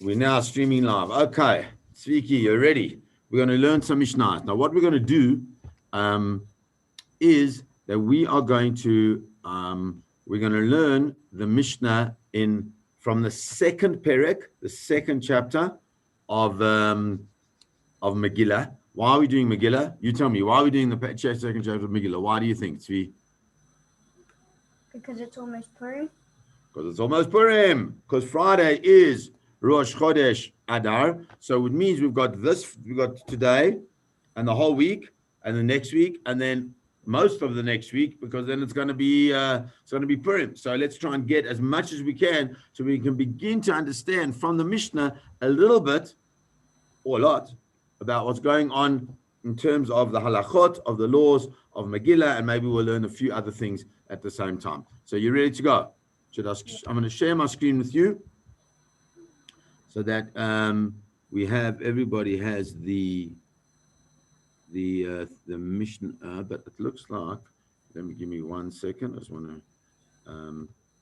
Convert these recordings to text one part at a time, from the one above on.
We're now streaming live. Okay, Sviki, you're ready. We're going to learn some Mishnah. Now, what we're going to do is that we're going to learn the Mishnah from the second perek, the second chapter of Megillah. Why are we doing Megillah? You tell me. Why are we doing the second chapter of Megillah? Why do you think, Tzvi? Because it's almost Purim. Because it's almost Purim. Because Friday is Rosh Chodesh Adar. So it means we've got today and the whole week and the next week and then most of the next week, because then it's going to be Purim. So let's try and get as much as we can so we can begin to understand from the Mishnah a little bit or a lot about what's going on in terms of the halachot, of the laws of Megillah, and maybe we'll learn a few other things at the same time. So you're ready to go? I'm going to share my screen with you so that everybody has the Mishnah, but it looks like, give me 1 second. I just want to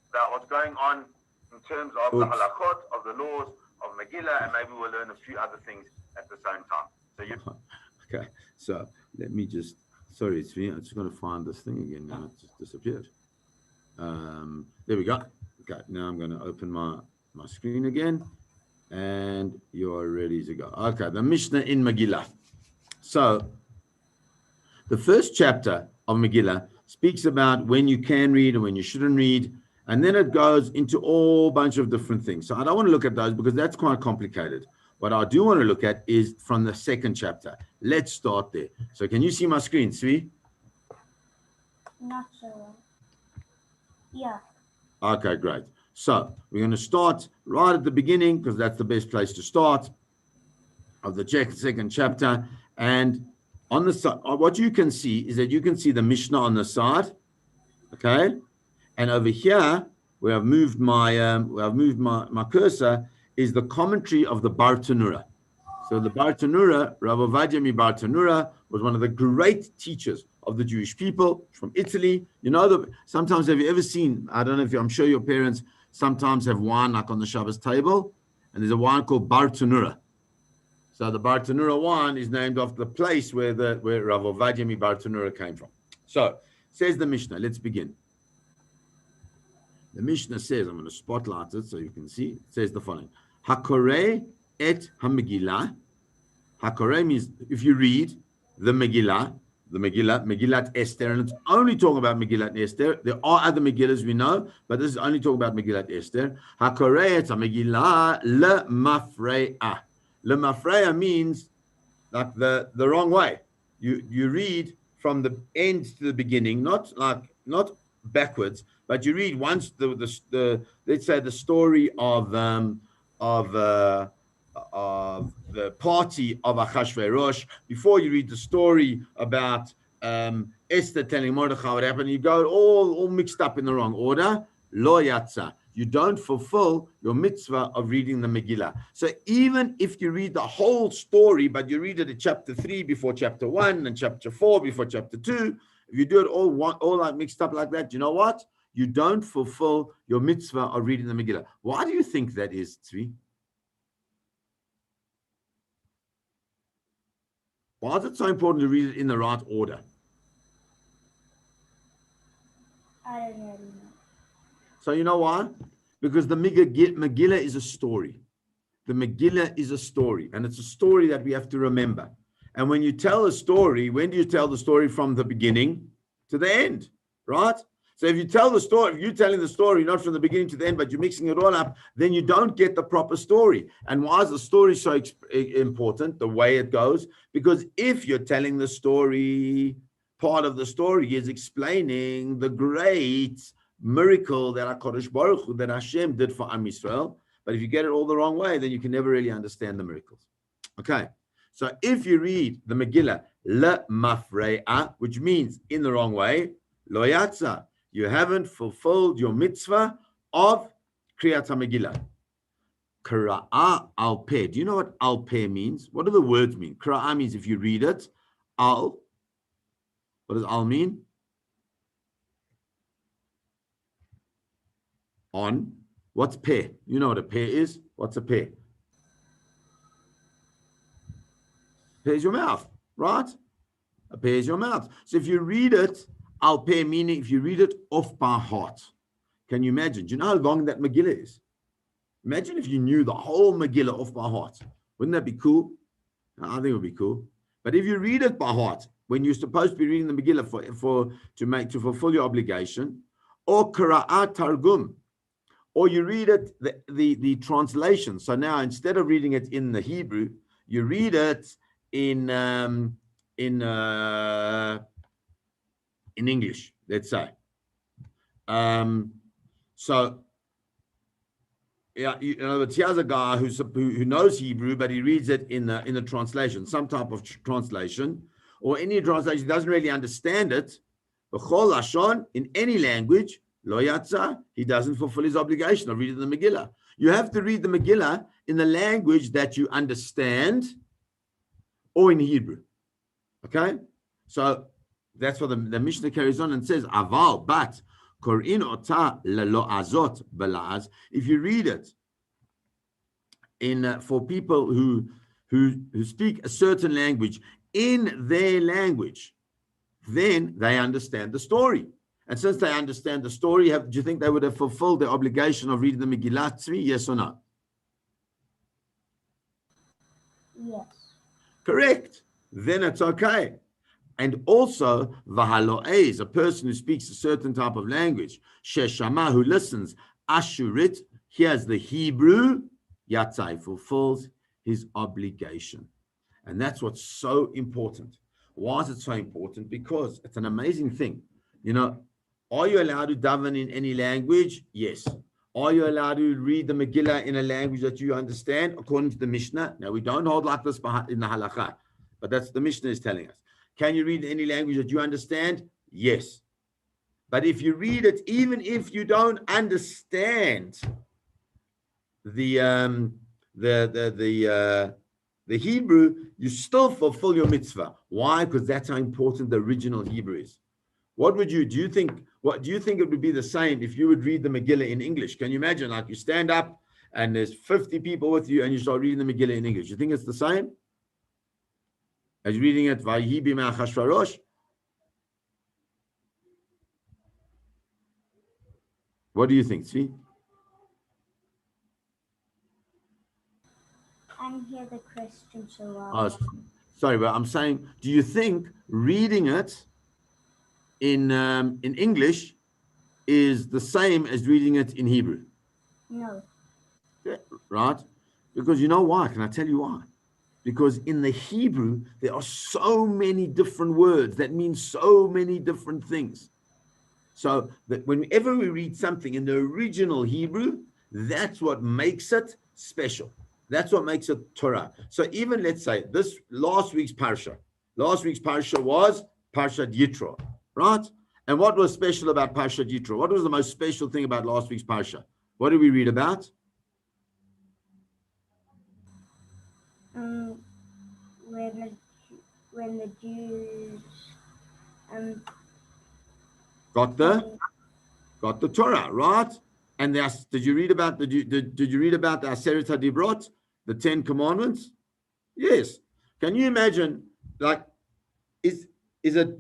about what's going on in terms of the halachot, of the laws of Megillah, and maybe we'll learn a few other things at the same time. So okay. So let me just, sorry, it's me. I'm just going to find this thing again. Now it just disappeared. There we go. Okay, now I'm going to open my screen again, and you're ready to go. Okay, the Mishnah in Megillah. So the first chapter of Megillah speaks about when you can read and when you shouldn't read, and then it goes into all bunch of different things. So I don't want to look at those because that's quite complicated. What I do want to look at is from the second chapter. Let's start there. So can you see my screen, Svi? Not so well. Yeah. Okay, great. So we're going to start right at the beginning because that's the best place to start of the second chapter. And on the side, what you can see is that you can see the Mishnah on the side, okay? And over here, where I've moved my cursor, is the commentary of the Bar Tanura. So the Bar Tanura, Rav Jonny Altman, was one of the great teachers of the Jewish people from Italy. You know, sometimes have you ever seen, I don't know if I'm sure your parents sometimes have wine like on the Shabbos table, and there's a wine called Bar Tanura. So the Bar Tanura wine is named after the place where Rav Jonny Altman came from. So says the Mishnah. Let's begin. The Mishnah says, I'm going to spotlight it so you can see. It says the following: Hakoreh et ha-Megillah. Hakoreh means if you read the Megillah, Megillat Esther, and it's only talking about Megillat Esther. There are other Megillas we know, but this is only talking about Megillat Esther. Hakoreh et ha-Megillah le mafre'ah. Le mafre'ah means like the wrong way. You read from the end to the beginning, not backwards, but you read once the let's say the story of the party of Achashverosh. Before you read the story about Esther telling Mordechai what happened, you go all mixed up in the wrong order. Lo yatsa. You don't fulfill your mitzvah of reading the Megillah. So even if you read the whole story, but you read it at chapter 3 before chapter 1 and chapter 4 before chapter 2, if you do it all like mixed up like that, you know what? You don't fulfill your mitzvah of reading the Megillah. Why do you think that is, Tzvi? Why is it so important to read it in the right order? I don't really know. So you know why? Because the Megillah is a story. The Megillah is a story, and it's a story that we have to remember. And when you tell a story, when do you tell the story? From the beginning to the end, right? So if you tell the story, if you're telling the story not from the beginning to the end, but you're mixing it all up, then you don't get the proper story. And why is the story so important, the way it goes? Because if you're telling the story, part of the story is explaining the great miracle that HaKadosh Baruch Hu, that Hashem did for Am Yisrael. But if you get it all the wrong way, then you can never really understand the miracles. Okay, so if you read the Megillah le mafre'ah, which means in the wrong way, lo yatsa, you haven't fulfilled your mitzvah of Kriyat HaMegillah. Kra'ah al peh. Do you know what al peh means? What do the words mean? Kra'ah means if you read it. Al. What does al mean? On. What's peh? You know what a peh is? What's a peh? Prepares your mouth, right? Prepares your mouth. So if you read it, al peh, meaning if you read it off by heart, can you imagine? Do you know how long that Megillah is? Imagine if you knew the whole Megillah off by heart. Wouldn't that be cool? I think it would be cool. But if you read it by heart, when you're supposed to be reading the Megillah to fulfill your obligation, or Qira'at Targum, or you read it the translation. So now instead of reading it in the Hebrew, you read it in English, let's say. So yeah, in other words, here's a guy who knows Hebrew, but he reads it in the translation, some type of translation, or any translation, doesn't really understand it. B'chol lashon, in any language, lo yatza, he doesn't fulfill his obligation of reading the Megillah. You have to read the Megillah in the language that you understand, or in Hebrew. Okay, so that's what the Mishnah carries on and says, aval, but Korin ota lelo azot belaz. If you read it in for people who speak a certain language in their language, then they understand the story. And since they understand the story, do you think they would have fulfilled their obligation of reading the Megillah Tzvi? Yes or no? Yes. Correct. Then it's okay. And also, v'halo'ez, a person who speaks a certain type of language, sheshama, who listens, ashurit, hears the Hebrew, yatzai, fulfills his obligation. And that's what's so important. Why is it so important? Because it's an amazing thing. You know, are you allowed to daven in any language? Yes. Are you allowed to read the Megillah in a language that you understand? According to the Mishnah. Now, we don't hold like this in the halakha, but that's the Mishnah is telling us. Can you read any language that you understand? Yes. But if you read it, even if you don't understand the Hebrew, you still fulfill your mitzvah. Why? Because that's how important the original Hebrew is. What would do you think it would be the same if you would read the Megillah in English? Can you imagine, like you stand up and there's 50 people with you and you start reading the Megillah in English? You think it's the same as reading it Vayhi b'mei Achashvarosh? What do you think, Tzvi? I didn't hear the question so well. Oh, sorry, but I'm saying, do you think reading it in English is the same as reading it in Hebrew? No. Yeah, right? Because you know why? Can I tell you why? Because in the Hebrew, there are so many different words that mean so many different things. So that whenever we read something in the original Hebrew, that's what makes it special. That's what makes it Torah. So even, let's say, last week's parsha was Parshat Yitro, right? And what was special about Parshat Yitro? What was the most special thing about last week's parsha? What did we read about? When the Jews got the Torah, right? And did you read about the Aseret HaDibrot, the 10 Commandments? Yes. Can you imagine? Like, is it?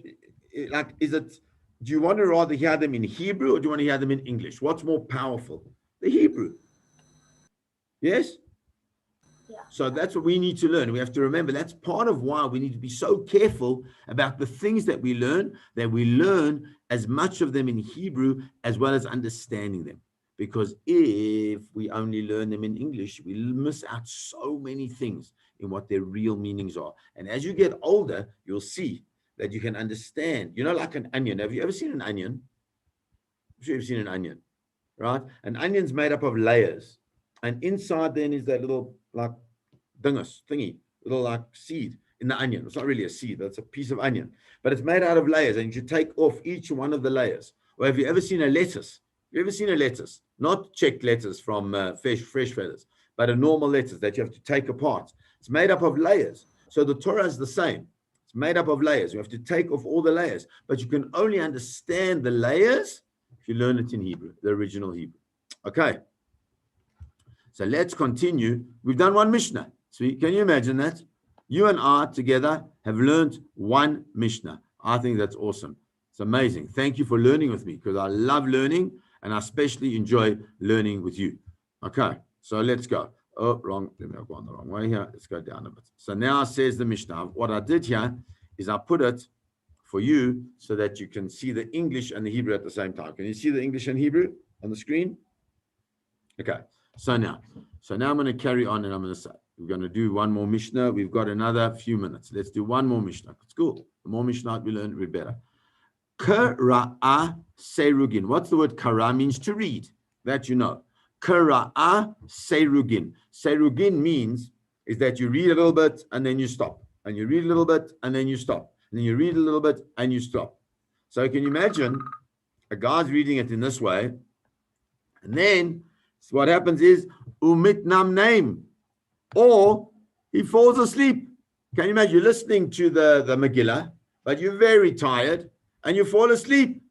Do you want to rather hear them in Hebrew or do you want to hear them in English? What's more powerful? The Hebrew. Yes. Yeah. So that's what we need to learn. We have to remember that's part of why we need to be so careful about the things that we learn as much of them in Hebrew as well as understanding them. Because if we only learn them in English, we miss out so many things in what their real meanings are. And as you get older, you'll see that you can understand, like an onion. Have you ever seen an onion? I'm sure you've seen an onion, right? An onion's made up of layers. And inside then is that little like little like seed in the onion. It's not really a seed, it's a piece of onion, but it's made out of layers, and you take off each one of the layers. Or have you ever seen a lettuce? You ever seen a lettuce? Not checked lettuce from fresh feathers, but a normal lettuce that you have to take apart. It's made up of layers. So the Torah is the same. It's made up of layers. You have to take off all the layers, but you can only understand the layers if you learn it in Hebrew, the original Hebrew. Okay. So let's continue. We've done one Mishnah. So can you imagine that? You and I together have learned one Mishnah. I think that's awesome. It's amazing. Thank you for learning with me because I love learning and I especially enjoy learning with you. Okay, so let's go. Oh, wrong. Let me go on the wrong way here. Let's go down a bit. So now says the Mishnah. What I did here is I put it for you so that you can see the English and the Hebrew at the same time. Can you see the English and Hebrew on the screen? Okay, so now I'm going to carry on and I'm going to say, we're going to do one more Mishnah. We've got another few minutes. Let's do one more Mishnah. It's cool. The more Mishnah we learn, we're better. Kara'a serugin. What's the word kara? Means to read. That you know. Kara'a serugin. Serugin means is that you read a little bit and then you stop. And you read a little bit and then you stop. And then you read a little bit and you stop. So can you imagine a guy's reading it in this way? And then what happens is umit nam name. Or he falls asleep. Can you imagine? You're listening to the Megillah, but you're very tired and you fall asleep.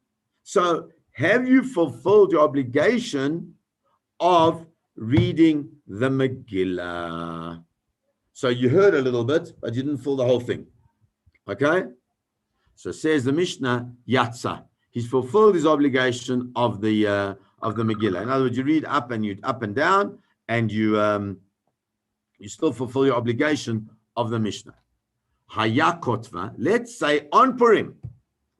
So have you fulfilled your obligation of reading the Megillah? So you heard a little bit, but you didn't fill the whole thing. Okay? So says the Mishnah, Yatsa. He's fulfilled his obligation of the Megillah. In other words, you read up and down, and you still fulfill your obligation of the Mishnah. Hayakotva, let's say on Purim.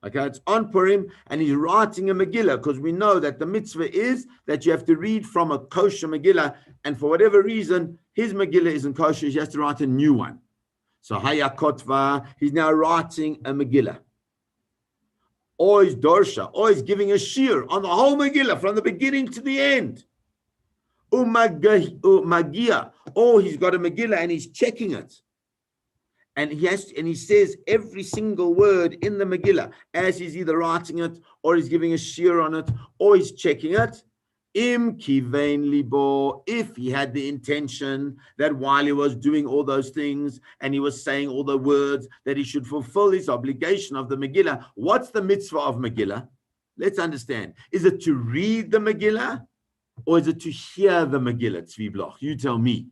Okay, it's on Purim, and he's writing a Megillah, because we know that the mitzvah is that you have to read from a kosher Megillah, and for whatever reason, his Megillah isn't kosher, he has to write a new one. So Hayakotva, he's now writing a Megillah. Or he's Dorsha, or he's giving a shir on the whole Megillah, from the beginning to the end. Magia, or he's got a Megillah and he's checking it, and he says every single word in the Megillah as he's either writing it or he's giving a shir on it or he's checking it. Im kivein libo, if he had the intention that while he was doing all those things and he was saying all the words that he should fulfill his obligation of the Megillah. What's the mitzvah of Megillah? Let's understand. Is it to read the Megillah? Or is it to hear the Megillah, Tzvi Bloch? You tell me.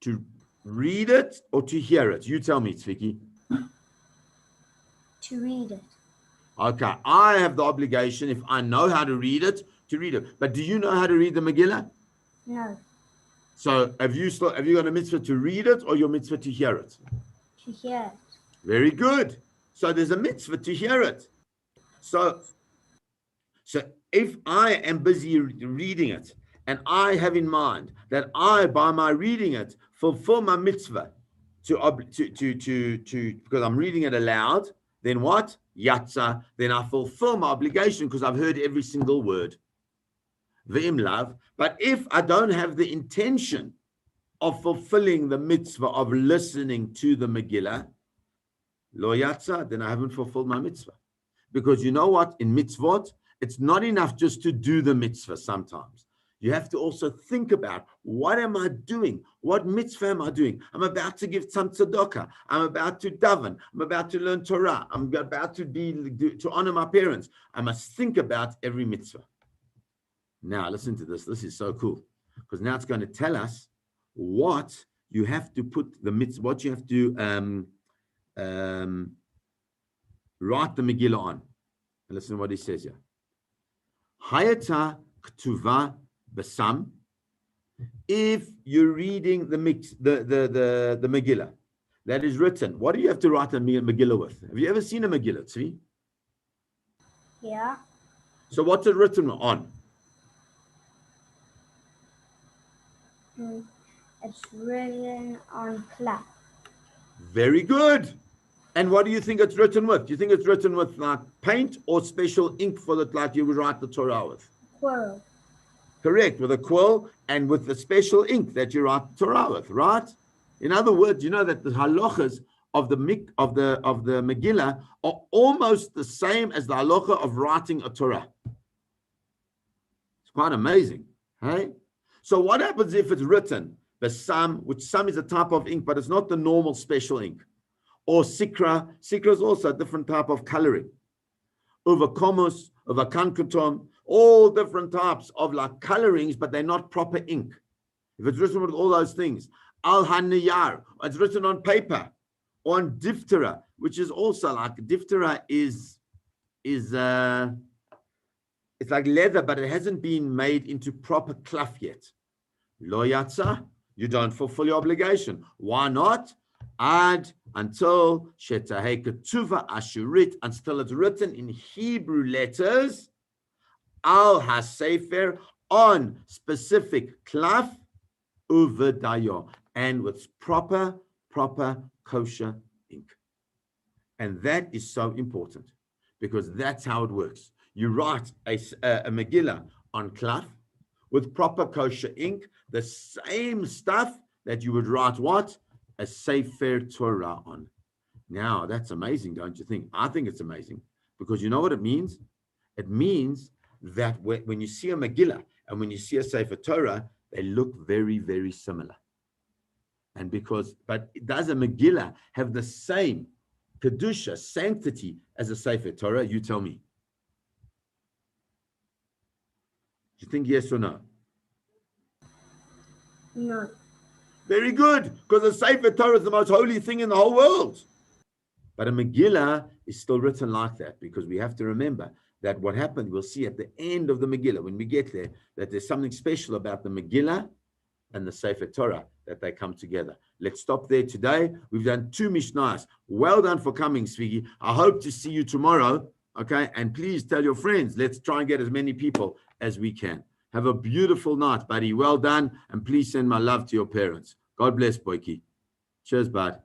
To read it or to hear it? You tell me, Tzviki. To read it. Okay, I have the obligation, if I know how to read it, to read it. But do you know how to read the Megillah? No. So have you got a mitzvah to read it or your mitzvah to hear it? To hear it. Very good. So there's a mitzvah to hear it. So if I am busy reading it and I have in mind that I, by my reading it, fulfill my mitzvah to because I'm reading it aloud, then what? Yatsa. Then I fulfill my obligation because I've heard every single word. V'im lav. But if I don't have the intention of fulfilling the mitzvah of listening to the Megillah, Lo yatsa, then I haven't fulfilled my mitzvah. Because you know what? In mitzvot, it's not enough just to do the mitzvah sometimes. You have to also think about, what am I doing? What mitzvah am I doing? I'm about to give some tzedakah. I'm about to daven. I'm about to learn Torah. I'm about to honor my parents. I must think about every mitzvah. Now, listen to this. This is so cool. Because now it's going to tell us what you have to put the mitzvah, what you have to write the Megillah on. And listen to what he says here. Hayata ktuva basam. If you're reading the Megillah that is written, what do you have to write a Megillah with? Have you ever seen a Megillah, Tzvi? Yeah. So what's it written on? It's written on cloth. Very good. And what do you think it's written with? Do you think it's written with like paint or special ink for the, like you would write the Torah with? Quill. Correct, with a quill and with the special ink that you write the Torah with, right? In other words, you know that the halachas of the Megillah are almost the same as the halacha of writing a Torah. It's quite amazing, hey? So what happens if it's written basam, which sam is a type of ink, but it's not the normal special ink? Or sikra. Sikra is also a different type of coloring. Over komus, over kankutom, all different types of like colorings, but they're not proper ink. If it's written with all those things, al haniyar, it's written on paper, on diphthera, which is also like diphthera is it's like leather, but it hasn't been made into proper cloth yet. Lo yatsa, you don't fulfill your obligation. Why not? Ad until shetahei ketuva ashurit, until it's written in Hebrew letters, al hasefer, on specific cloth, uvedayo, and with proper kosher ink. And that is so important because that's how it works. You write a Megillah on cloth with proper kosher ink, the same stuff that you would write what? A Sefer Torah on. Now, that's amazing, don't you think? I think it's amazing because you know what it means? It means that when you see a Megillah and when you see a Sefer Torah, they look very, very similar. And but does a Megillah have the same Kedusha, sanctity as a Sefer Torah? You tell me. Do you think yes or no? No. Very good, because the Sefer Torah is the most holy thing in the whole world. But a Megillah is still written like that because we have to remember that what happened, we'll see at the end of the Megillah, when we get there, that there's something special about the Megillah and the Sefer Torah, that they come together. Let's stop there today. We've done 2 Mishnahs. Well done for coming, Svigi. I hope to see you tomorrow, okay? And please tell your friends. Let's try and get as many people as we can. Have a beautiful night, buddy. Well done. And please send my love to your parents. God bless, Boyki. Cheers, bud.